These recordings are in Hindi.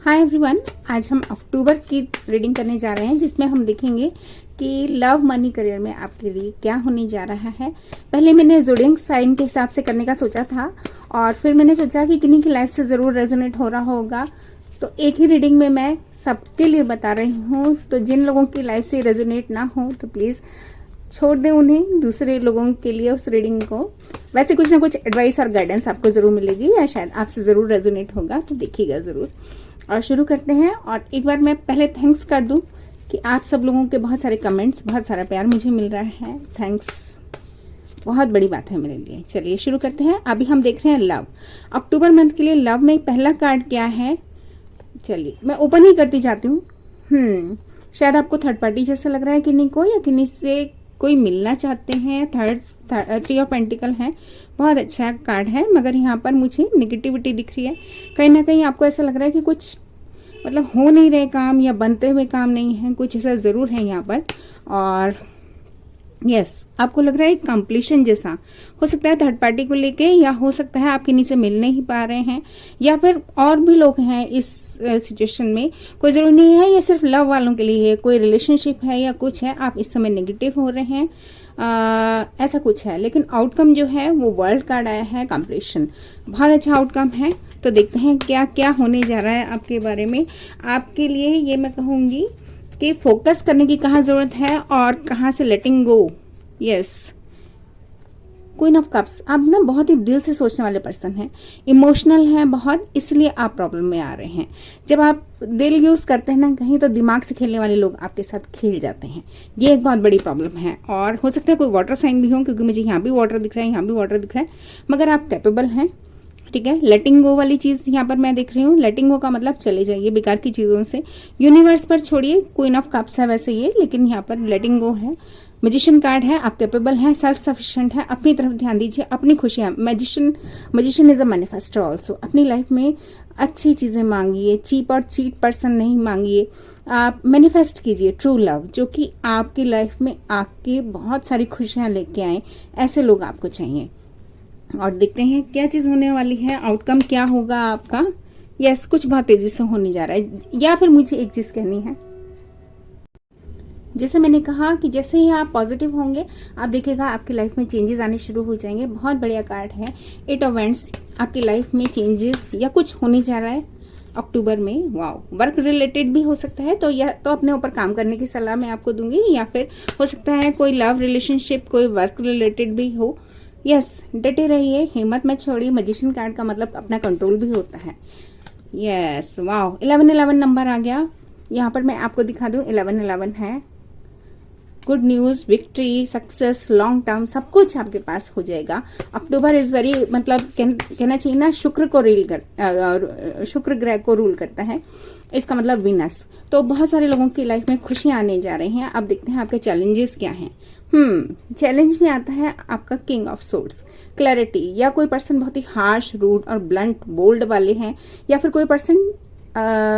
हाय एवरीवन, आज हम अक्टूबर की रीडिंग करने जा रहे हैं जिसमें हम देखेंगे कि लव मनी करियर में आपके लिए क्या होने जा रहा है। पहले मैंने ज़ोडिएक साइन के हिसाब से करने का सोचा था और फिर मैंने सोचा कि किन्हीं की लाइफ से ज़रूर रेजोनेट हो रहा होगा, तो एक ही रीडिंग में मैं सबके लिए बता रही हूँ। तो जिन लोगों की लाइफ से रेजोनेट ना हो तो प्लीज़ छोड़ दें उन्हें, दूसरे लोगों के लिए उस रीडिंग को। वैसे कुछ ना कुछ एडवाइस और गाइडेंस आपको ज़रूर मिलेगी या शायद आपसे ज़रूर रेजोनेट होगा, तो देखिएगा ज़रूर। और शुरू करते हैं। और एक बार मैं पहले थैंक्स कर दूं कि आप सब लोगों के बहुत सारे कमेंट्स, बहुत सारा प्यार मुझे मिल रहा है। थैंक्स, बहुत बड़ी बात है मेरे लिए। चलिए शुरू करते हैं। अभी हम देख रहे हैं लव, अक्टूबर मंथ के लिए लव में पहला कार्ड क्या है। चलिए मैं ओपन ही करती जाती हूँ। शायद आपको थर्ड पार्टी जैसा लग रहा है किन्हीं को, या किन्हीं से कोई मिलना चाहते हैं। थ्री ऑफ पेंटिकल है, बहुत अच्छा कार्ड है, मगर यहाँ पर मुझे नेगेटिविटी दिख रही है। कहीं ना कहीं आपको ऐसा लग रहा है कि कुछ मतलब हो नहीं रहे काम या बनते हुए काम नहीं है, कुछ ऐसा जरूर है यहाँ पर। और यस, आपको लग रहा है कंप्लीशन जैसा, हो सकता है थर्ड पार्टी को लेके, या हो सकता है आप किन्हीं से मिल नहीं पा रहे हैं, या फिर और भी लोग हैं इस सिचुएशन में। कोई जरूरी नहीं है ये सिर्फ लव वालों के लिए है, कोई रिलेशनशिप है या कुछ है, आप इस समय नेगेटिव हो रहे हैं, ऐसा कुछ है। लेकिन आउटकम जो है वो वर्ल्ड कार्ड आया है, कंप्लीशन, बहुत अच्छा आउटकम है। तो देखते हैं क्या क्या होने जा रहा है आपके बारे में। आपके लिए ये मैं कहूंगी कि फोकस करने की कहाँ जरूरत है और कहाँ से लेटिंग गो। यस, क्वीन ऑफ कप्स, आप ना बहुत ही दिल से सोचने वाले पर्सन हैं, इमोशनल हैं बहुत, इसलिए आप प्रॉब्लम में आ रहे हैं। जब आप दिल यूज करते हैं ना कहीं, तो दिमाग से खेलने वाले लोग आपके साथ खेल जाते हैं। ये एक बहुत बड़ी प्रॉब्लम है। और हो सकता है कोई वाटर साइन भी हो, क्योंकि मुझे यहाँ भी वाटर दिख रहा है, यहाँ भी वाटर दिख रहा है, मगर आप कैपेबल हैं। ठीक है, लेटिंग गो वाली चीज यहाँ पर मैं देख रही हूँ। लेटिंग गो का मतलब चले जाइए बेकार की चीजों से, यूनिवर्स पर छोड़िए। क्वीन ऑफ कप्स है वैसे ये, लेकिन यहाँ पर लेटिंग गो है। मैजिशियन कार्ड है, आप कैपेबल हैं, सेल्फ सफिशिएंट है, अपनी तरफ ध्यान दीजिए, अपनी खुशियां। Magician is a manifester also. अपनी लाइफ में अच्छी चीजें मांगिए, चीप और चीट पर्सन नहीं मांगिए। आप मैनिफेस्ट कीजिए ट्रू लव, जो कि आपकी लाइफ में आके बहुत सारी खुशियां लेके आए, ऐसे लोग आपको चाहिए। और देखते हैं क्या चीज होने वाली है, आउटकम क्या होगा आपका। यस, कुछ बहुत तेजी से होने जा रहा है। या फिर मुझे एक चीज कहनी है, जैसे मैंने कहा कि जैसे ही आप पॉजिटिव होंगे, आप देखिएगा आपकी लाइफ में चेंजेस आने शुरू हो जाएंगे। बहुत बढ़िया कार्ड है, 8 ऑफ वांड्स। आपकी लाइफ में चेंजेस या कुछ होने जा रहा है अक्टूबर में। वाओ, वर्क रिलेटेड भी हो सकता है, तो या तो अपने ऊपर काम करने की सलाह मैं आपको दूंगी, या फिर हो सकता है कोई लव रिलेशनशिप, कोई वर्क रिलेटेड भी हो। यस, डटे रहिए, हिम्मत मत छोड़िए। मैजिशियन कार्ड का मतलब अपना कंट्रोल भी होता है। यस, वाओ, 11 नंबर आ गया। यहाँ पर मैं आपको दिखा दूं, 11 है। Good news, victory, success, long term, सब कुछ आपके पास हो जाएगा। अक्टूबर इज वेरी, मतलब कहना चाहिए ना, शुक्र ग्रह को रूल करता है, इसका मतलब विनस। तो बहुत सारे लोगों की लाइफ में खुशियां आने जा रही हैं। अब देखते हैं आपके चैलेंजेस क्या हैं। चैलेंज में आता है आपका किंग ऑफ सोर्ड्स, क्लैरिटी। या कोई पर्सन बहुत ही हार्श, रूड और ब्लंट, बोल्ड वाले हैं, या फिर कोई पर्सन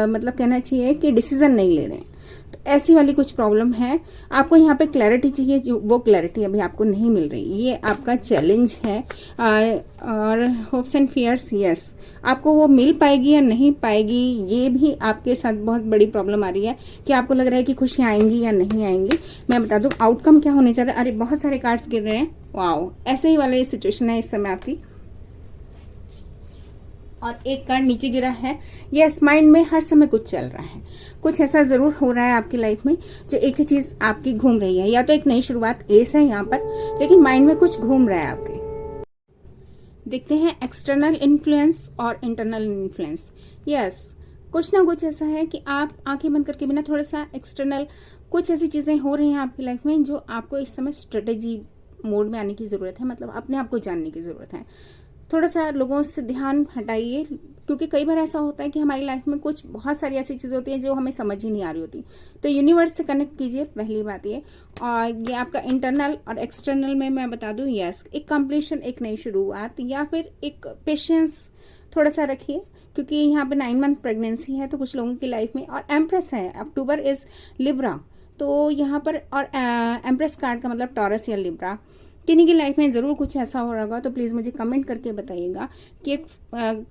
मतलब कहना चाहिए कि डिसीजन नहीं ले रहे हैं, तो ऐसी वाली कुछ प्रॉब्लम है। आपको यहाँ पे क्लैरिटी चाहिए, जो वो क्लैरिटी अभी आपको नहीं मिल रही, ये आपका चैलेंज है। और होप्स एंड फियर्स, यस, आपको वो मिल पाएगी या नहीं पाएगी, ये भी आपके साथ बहुत बड़ी प्रॉब्लम आ रही है कि आपको लग रहा है कि खुशियां आएंगी या नहीं आएंगी। मैं बता दूं आउटकम क्या होने जा रहा है। अरे बहुत सारे कार्ड्स गिर रहे हैं, वाओ, ऐसे ही वाले सिचुएशन है इस समय आपकी। और एक कार्ड नीचे गिरा है। यस, माइंड में हर समय कुछ चल रहा है, कुछ ऐसा जरूर हो रहा है आपकी लाइफ में जो एक ही चीज आपकी घूम रही है। या तो एक नई शुरुआत, एस है यहाँ पर, लेकिन माइंड में कुछ घूम रहा है आपके। देखते हैं एक्सटर्नल इन्फ्लुएंस और इंटरनल इन्फ्लुएंस। यस, कुछ ना कुछ ऐसा है कि आप आंखें बंद करके बिना, थोड़ा सा एक्सटर्नल कुछ ऐसी चीजें हो रही हैं आपकी लाइफ में जो आपको इस समय स्ट्रेटेजी मोड में आने की जरूरत है, मतलब अपने आप को जानने की जरूरत है। थोड़ा सा लोगों से ध्यान हटाइए, क्योंकि कई बार ऐसा होता है कि हमारी लाइफ में कुछ बहुत सारी ऐसी चीजें होती हैं जो हमें समझ ही नहीं आ रही होती। तो यूनिवर्स से कनेक्ट कीजिए, पहली बात ये। और ये आपका इंटरनल और एक्सटर्नल में मैं बता दूं, यस, एक कंप्लीशन, एक नई शुरुआत, या फिर एक पेशेंस थोड़ा सा रखिए, क्योंकि यहाँ पे 9 मंथ प्रेगनेंसी है तो कुछ लोगों की लाइफ में। और एम्प्रेस है, अक्टूबर इज लिब्रा, तो यहाँ पर, और एम्प्रेस कार्ड का मतलब टॉरस या लिब्रा। किन्हीं की लाइफ में जरूर कुछ ऐसा हो रहा होगा, तो प्लीज मुझे कमेंट करके बताइएगा कि एक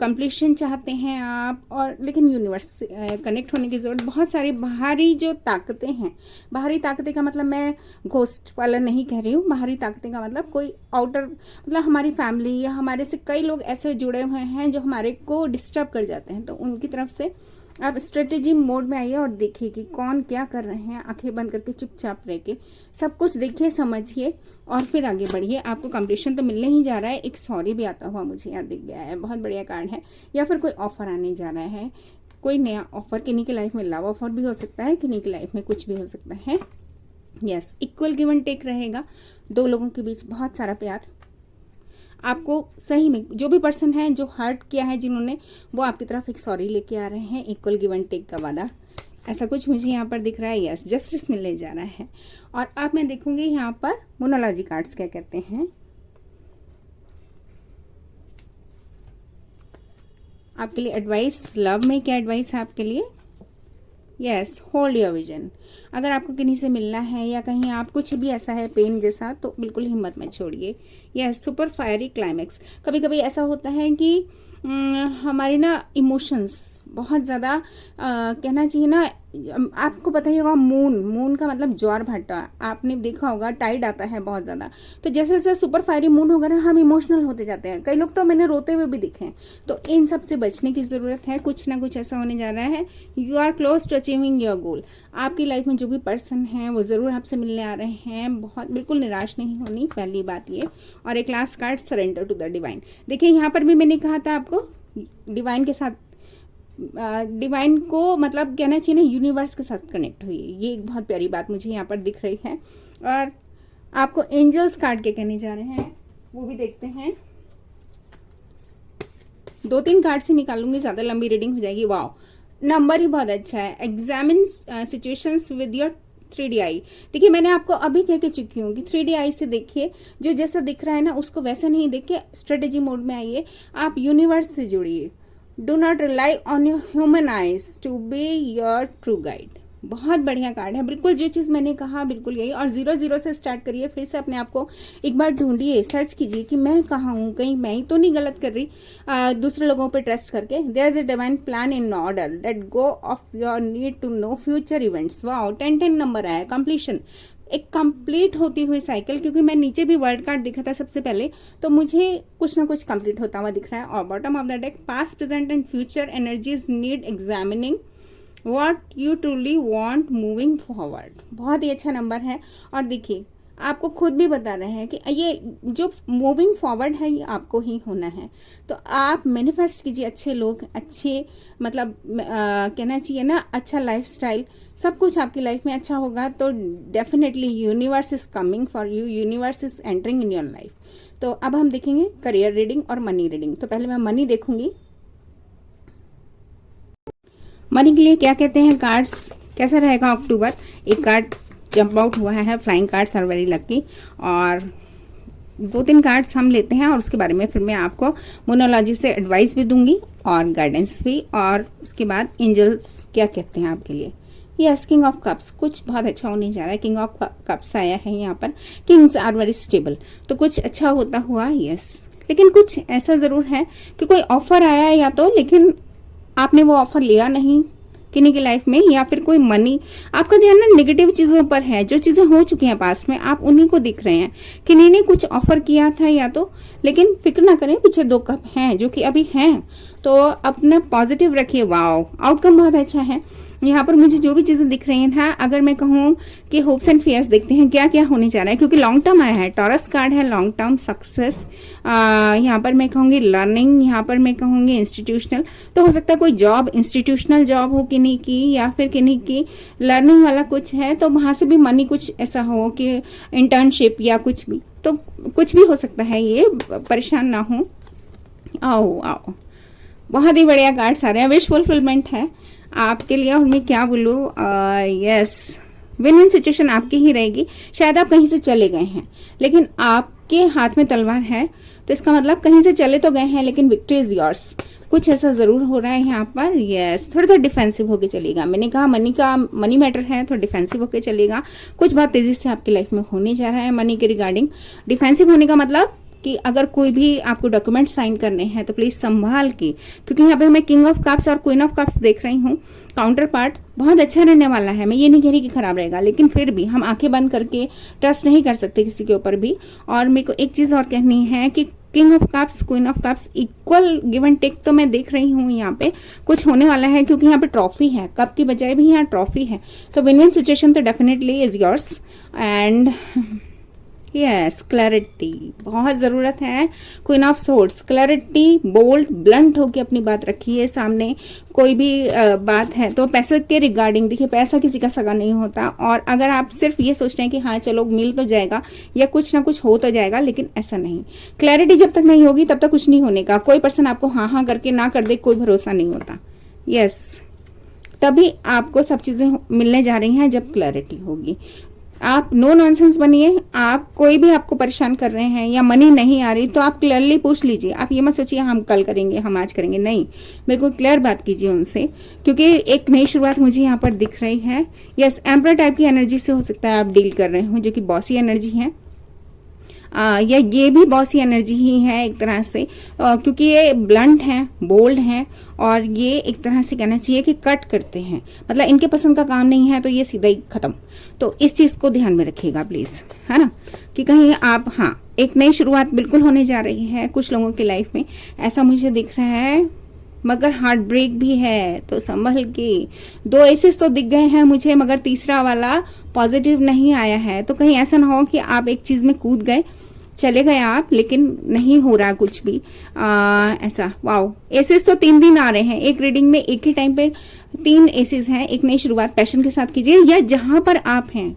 कंप्लीशन चाहते हैं आप, और लेकिन यूनिवर्स से कनेक्ट होने की जरूरत। बहुत सारी बाहरी जो ताकतें हैं, बाहरी ताकतें का मतलब मैं घोस्ट वाला नहीं कह रही हूँ, बाहरी ताकतें का मतलब कोई आउटर, मतलब हमारी फैमिली या हमारे से कई लोग ऐसे जुड़े हुए हैं जो हमारे को डिस्टर्ब कर जाते हैं, तो उनकी तरफ से आप स्ट्रेटेजी मोड में आइए और देखिए कि कौन क्या कर रहे हैं। आंखें बंद करके चुपचाप रह के सब कुछ देखिए, समझिए और फिर आगे बढ़िए। आपको कंप्लीशन तो मिलने ही जा रहा है। एक सॉरी भी आता हुआ मुझे यहाँ दिख गया है, बहुत बढ़िया कार्ड है। या फिर कोई ऑफर आने जा रहा है, कोई नया ऑफर। किन्हीं की लाइफ में लव ऑफर भी हो सकता है, किन्हीं की लाइफ में कुछ भी हो सकता है। Yes, equal give and take रहेगा, दो लोगों के बीच बहुत सारा प्यार। आपको सही में जो भी पर्सन है जो हर्ट किया है जिन्होंने, वो आपकी तरफ एक सॉरी लेके आ रहे हैं। इक्वल गिव एंड टेक का वादा, ऐसा कुछ मुझे यहाँ पर दिख रहा है। यस, जस्टिस मिलने जा रहा है। और अब मैं देखूंगी यहाँ पर मोनोलॉजी कार्ड्स क्या कहते हैं। आपके लिए एडवाइस, लव में क्या एडवाइस है आपके लिए। Yes, hold your vision. अगर आपको किन्हीं से मिलना है या कहीं आप कुछ भी ऐसा है पेन जैसा, तो बिल्कुल हिम्मत मत छोड़िए। Yes, super fiery climax. कभी कभी ऐसा होता है कि हमारे ना इमोशंस बहुत ज्यादा कहना चाहिए ना, आपको पता ही होगा मून का मतलब ज्वार भाटा, आपने देखा होगा टाइड आता है बहुत ज्यादा। तो जैसे जैसे सुपर फायरी मून होगा ना, हम इमोशनल होते जाते हैं। कई लोग तो मैंने रोते हुए भी दिखे हैं। तो इन सब से बचने की जरूरत है। कुछ ना कुछ ऐसा होने जा रहा है। You are close to achieving your goal. आपकी लाइफ में जो भी पर्सन है वो जरूर आपसे मिलने आ रहे हैं। बहुत बिल्कुल निराश नहीं होनी, पहली बात ये। और एक last card, surrender to the divine. देखिए यहाँ पर भी मैंने कहा था आपको डिवाइन के साथ, डिवाइन को मतलब कहना चाहिए ना यूनिवर्स के साथ कनेक्ट हुई। ये एक बहुत प्यारी बात मुझे यहाँ पर दिख रही है। और आपको एंजल्स कार्ड के कहने जा रहे हैं, वो भी देखते हैं। 2-3 कार्ड से निकालूंगी, ज्यादा लंबी रीडिंग हो जाएगी। वाह, नंबर ही बहुत अच्छा है। Examine situations with your 3D आई। देखिए मैंने आपको अभी कह के चुकी हूँ कि 3D आई से देखिए, जो जैसा दिख रहा है ना उसको वैसा नहीं देखिए। स्ट्रेटेजी मोड में आइए, आप यूनिवर्स से जुड़िए। Do not rely on your human eyes to be your true guide. बहुत बढ़िया कार्ड है। बिल्कुल जो चीज मैंने कहा बिल्कुल यही। और 0-0 से स्टार्ट करिए। फिर से अपने आप को एक बार ढूंढिए, सर्च कीजिए कि मैं कहाँ हूँ, कहीं मैं ही तो नहीं गलत कर रही दूसरे लोगों पे ट्रस्ट करके। There is a divine plan in order, let go of your need to know future events. Wow, 10-10 number आया। कंप्लीशन, एक कंप्लीट होती हुई साइकिल। क्योंकि मैं नीचे भी वर्ड कार्ड दिखा था सबसे पहले, तो मुझे कुछ ना कुछ कंप्लीट होता हुआ दिख रहा है। और bottom of the deck, past present and future energies need examining what you truly want moving forward. बहुत ही अच्छा नंबर है। और देखिए आपको खुद भी बता रहे हैं कि ये जो मूविंग फॉरवर्ड है ये आपको ही होना है। तो आप मैनिफेस्ट कीजिए अच्छे लोग, अच्छे मतलब कहना चाहिए ना अच्छा लाइफस्टाइल, सब कुछ आपकी लाइफ में अच्छा होगा। तो definitely universe is coming for you, universe is entering in your life. तो अब हम देखेंगे करियर रीडिंग और मनी रीडिंग। तो पहले मैं मनी देखूंगी। मनी के लिए क्या कहते हैं कार्ड्स, कैसा रहेगा अक्टूबर। एक कार्ड जंप आउट हुआ है, flying cards are very lucky. और 2-3 कार्ड्स हम लेते हैं और उसके बारे में फिर मैं आपको मोनोलॉजी से एडवाइस भी दूंगी और गाइडेंस भी। और उसके बाद एंजल्स क्या कहते हैं आपके लिए। यस, किंग ऑफ कप्स, कुछ बहुत अच्छा होने जा रहा है। किंग ऑफ कप्स आया है यहाँ पर। किंग्स आर वेरी स्टेबल, तो कुछ अच्छा होता हुआ। यस, लेकिन कुछ ऐसा जरूर है कि कोई ऑफर आया है या तो, लेकिन आपने वो ऑफर लिया नहीं किन्हीं की लाइफ में। या फिर कोई मनी, आपका ध्यान ना नेगेटिव चीजों पर है। जो चीजें हो चुकी हैं पास्ट में, आप उन्हीं को दिख रहे हैं। किन्हीं ने कुछ ऑफर किया था या तो, लेकिन फिक्र ना करें, पीछे 2 कप हैं जो कि अभी हैं। तो अपना पॉजिटिव रखिए। वाओ, आउटकम बहुत अच्छा है। यहाँ पर मुझे जो भी चीजें दिख रही हैं, अगर मैं कहूँ कि होप्स एंड फियर्स देखते हैं क्या क्या होने जा रहा है। क्योंकि लॉन्ग टर्म आया है, टॉरस कार्ड है, लॉन्ग टर्म सक्सेस। यहाँ पर मैं कहूंगी लर्निंग, यहाँ पर मैं कहूंगी इंस्टीट्यूशनल। तो हो सकता है कोई जॉब, इंस्टीट्यूशनल जॉब हो किन्हीं की, या फिर किन्हीं की लर्निंग वाला कुछ है, तो वहां से भी मनी कुछ ऐसा हो कि इंटर्नशिप या कुछ भी, तो कुछ भी हो सकता है। ये परेशान ना हो। आओ आओ, बहुत ही बढ़िया कार्ड्स आ रहे हैं। विश फुलफिलमेंट है आपके लिए। और मैं क्या बोलूं, यस, विन विन सिचुएशन आपकी ही रहेगी। शायद आप कहीं से चले गए हैं, लेकिन आपके हाथ में तलवार है। तो इसका मतलब कहीं से चले तो गए हैं, लेकिन विक्ट्री इज योर्स। कुछ ऐसा जरूर हो रहा है यहाँ पर। यस, थोड़ा सा डिफेंसिव होके चलेगा। मैंने कहा मनी मैटर है तो डिफेंसिव होके चलेगा। कुछ बहुत तेजी से आपकी लाइफ में होने जा रहा है मनी के रिगार्डिंग। डिफेंसिव होने का मतलब कि अगर कोई भी आपको डॉक्यूमेंट साइन करने हैं तो प्लीज संभाल के, क्योंकि यहाँ पे मैं किंग ऑफ कप्स और क्वीन ऑफ कप्स देख रही हूँ। काउंटर पार्ट बहुत अच्छा रहने वाला है। मैं ये नहीं कह रही कि खराब रहेगा, लेकिन फिर भी हम आंखें बंद करके ट्रस्ट नहीं कर सकते किसी के ऊपर भी। और मेरे को एक चीज और कहनी है कि king of cups queen of cups equal give and take तो मैं देख रही हूँ। यहाँ पे कुछ होने वाला है क्योंकि यहाँ पे ट्रॉफी है, कप की बजाय भी यहाँ ट्रॉफी है। तो विन विन सिचुएशन तो definitely is yours. And yes, clarity बहुत जरूरत है। Queen of swords, clarity, bold, blunt होके अपनी बात रखिए सामने। कोई भी बात है तो पैसे के रिगार्डिंग, देखिए पैसा किसी का सगा नहीं होता। और अगर आप सिर्फ ये सोच रहे हैं कि हाँ चलो मिल तो जाएगा या कुछ ना कुछ हो तो जाएगा, लेकिन ऐसा नहीं। क्लैरिटी जब तक नहीं होगी तब तक कुछ नहीं होने का। कोई पर्सन आपको हाँ हाँ करके ना कर दे, कोई भरोसा नहीं होता। यस, तभी आपको सब चीजें मिलने जा रही हैं जब क्लैरिटी होगी। आप नो नॉनसेंस बनिए। आप कोई भी आपको परेशान कर रहे हैं या मनी नहीं आ रही तो आप क्लियरली पूछ लीजिए। आप ये मत सोचिए हम कल करेंगे, हम आज करेंगे, नहीं, बिल्कुल क्लियर बात कीजिए उनसे, क्योंकि एक नई शुरुआत मुझे यहाँ पर दिख रही है। यस, एम्परर टाइप की एनर्जी से हो सकता है आप डील कर रहे हो, जो कि बॉसी एनर्जी है। या ये भी बॉसी एनर्जी ही है एक तरह से, क्योंकि ये ब्लंट है, बोल्ड है, और ये एक तरह से कहना चाहिए कि कट करते हैं। मतलब इनके पसंद का काम नहीं है तो ये सीधा ही खत्म। तो इस चीज को ध्यान में रखिएगा प्लीज, है ना, कि कहीं आप, हाँ, एक नई शुरुआत बिल्कुल होने जा रही है कुछ लोगों की लाइफ में, ऐसा मुझे दिख रहा है। मगर हार्ट ब्रेक भी है तो संभल के। 2 एसेस तो दिख गए हैं मुझे, मगर तीसरा वाला पॉजिटिव नहीं आया है। तो कहीं ऐसा ना हो कि आप एक चीज में कूद गए, चले गए आप, लेकिन नहीं हो रहा कुछ भी ऐसा। वाओ, एसेस तो 3 दिन आ रहे हैं एक रीडिंग में, एक ही टाइम पे 3 एसेस हैं। एक नई शुरुआत पैशन के साथ कीजिए, या जहां पर आप हैं,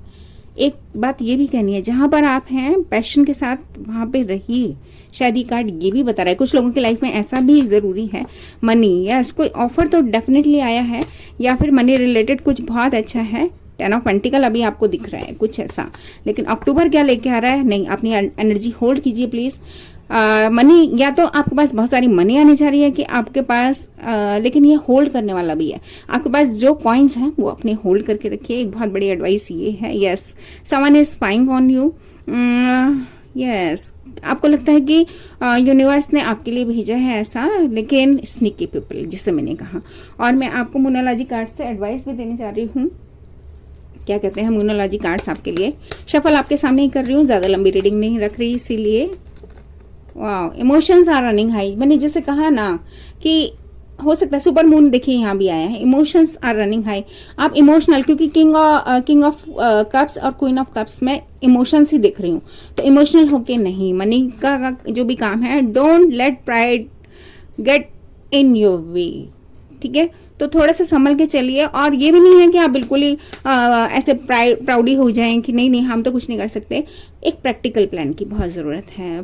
एक बात ये भी कहनी है, जहां पर आप हैं पैशन के साथ वहां पे रहिए। शायद ये कार्ड ये भी बता रहा है कुछ लोगों की लाइफ में ऐसा भी जरूरी है। मनी, यस, कोई ऑफर तो डेफिनेटली आया है, या फिर मनी रिलेटेड कुछ बहुत अच्छा है। 10 ऑफ पेंटिकल अभी आपको दिख रहा है कुछ ऐसा, लेकिन अक्टूबर क्या लेके आ रहा है, नहीं, अपनी एनर्जी होल्ड कीजिए प्लीज। मनी, या तो आपके पास बहुत सारी मनी आने जा रही है कि आपके पास लेकिन ये होल्ड करने वाला भी है। आपके पास जो कॉइन्स हैं वो अपने होल्ड करके रखिए, एक बहुत बड़ी एडवाइस ये है। Yes, someone is spying on you. Yes, आपको लगता है कि यूनिवर्स ने आपके लिए भेजा है ऐसा, लेकिन स्नीकी पीपल, जिसे मैंने कहा। और मैं आपको मोनोलॉजी कार्ड से एडवाइस भी देने जा रही हूँ। क्या कहते हैं मोनोलॉजी कार्ड्स आपके लिए। शफल आपके सामने ही कर रही हूँ, ज्यादा लंबी रीडिंग नहीं रख रही, इसीलिए। Wow, emotions are running high. मैंने जैसे कहा ना कि हो सकता है सुपर मून देखिए यहाँ भी आया है, इमोशंस आर रनिंग हाई। आप इमोशनल, क्योंकि किंग ऑफ कप्स और क्वीन ऑफ कप्स में इमोशंस ही दिख रही हूँ, तो इमोशनल होके नहीं। मनी का जो भी काम है, don't let pride get in your way, ठीक है। तो थोड़ा सा संभल के चलिए। और ये भी नहीं है कि आप बिल्कुल ही ऐसे प्राउडी हो जाएं कि नहीं हम तो कुछ नहीं कर सकते। एक प्रैक्टिकल प्लान की बहुत जरूरत है।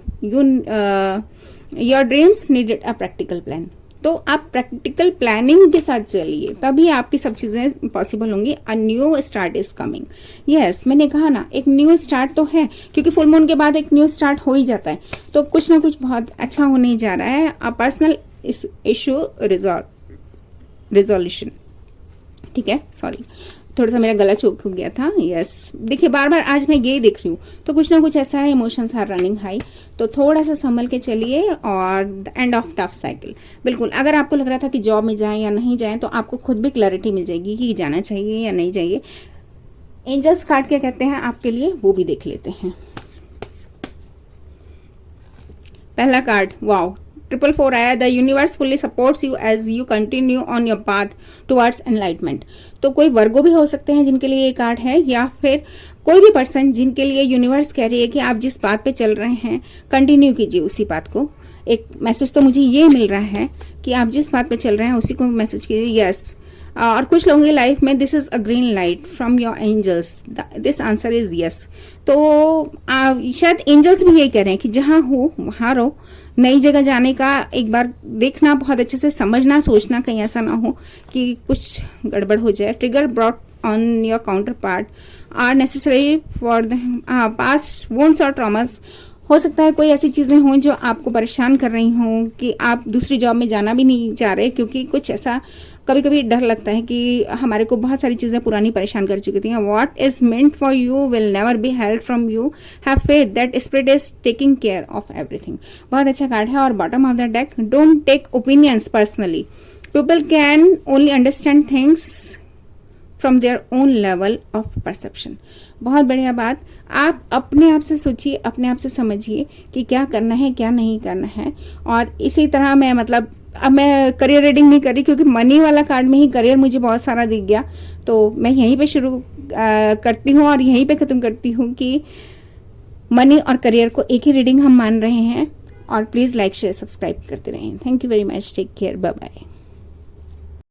Your dreams needed a practical plan. तो आप प्रैक्टिकल प्लानिंग के साथ चलिए, तभी आपकी सब चीजें पॉसिबल होंगी। A new start is coming. Yes, मैंने कहा ना एक न्यू स्टार्ट तो है, क्योंकि फुल मून के बाद एक न्यू स्टार्ट हो ही जाता है। तो कुछ ना कुछ बहुत अच्छा होने जा रहा है। अ पर्सनल इश्यू रिजोल्यूशन, ठीक है। सॉरी, थोड़ा सा मेरा गला चोक हो गया था। यस, देखिए बार बार आज मैं ये देख रही हूँ, तो कुछ ना कुछ ऐसा है, इमोशंस आर रनिंग हाई। तो थोड़ा सा संभल के चलिए। और the end of tough cycle, बिल्कुल। अगर आपको लग रहा था कि जॉब में जाएं या नहीं जाएं, तो आपको खुद भी क्लैरिटी मिल जाएगी कि जाना चाहिए या नहीं चाहिए। एंजल्स कार्ड क्या कहते हैं आपके लिए, वो भी देख लेते हैं। पहला कार्ड, वाओ, 444 आया। The universe fully supports you as you continue on your path towards enlightenment. तो कोई वर्गो भी हो सकते हैं जिनके लिए ये कार्ड है, या फिर कोई भी पर्सन जिनके लिए यूनिवर्स कह रही है कि आप जिस बात पे चल रहे हैं कंटिन्यू कीजिए उसी बात को। एक मैसेज तो मुझे ये मिल रहा है कि आप जिस बात पे चल रहे हैं उसी को मैसेज कीजिए। यस, और कुछ लोगों की लाइफ में this is a green light from your angels. This answer is yes. तो शायद एंजल्स भी यही कह रहे हैं कि जहां हो वहां रहो। नई जगह जाने का एक बार देखना, बहुत अच्छे से समझना, सोचना, कहीं ऐसा ना हो कि कुछ गड़बड़ हो जाए। Trigger brought on your counterpart are necessary for the past wounds और ट्रॉमास। हो सकता है कोई ऐसी चीजें हों जो आपको परेशान कर रही हों कि आप दूसरी जॉब में जाना भी नहीं चाह रहे, क्योंकि कुछ ऐसा कभी कभी डर लगता है कि हमारे को बहुत सारी चीजें पुरानी परेशान कर चुकी थी। What is meant for you will never be held from you, have faith that spirit is taking care of everything. बहुत अच्छा कार्ड है। और bottom of the deck, don't take opinions personally, people can only understand things from their own level of perception. बहुत बढ़िया बात। आप अपने आप से सोचिए, अपने आप से समझिए कि क्या करना है क्या नहीं करना है। और इसी तरह मैं अब मैं करियर रीडिंग नहीं कर रही, क्योंकि मनी वाला कार्ड में ही करियर मुझे बहुत सारा दिख गया, तो मैं यहीं पे शुरू करती हूँ और यहीं पे खत्म करती हूँ कि मनी और करियर को एक ही रीडिंग हम मान रहे हैं। और प्लीज लाइक शेयर सब्सक्राइब करते रहें। Thank you very much, take care, bye bye.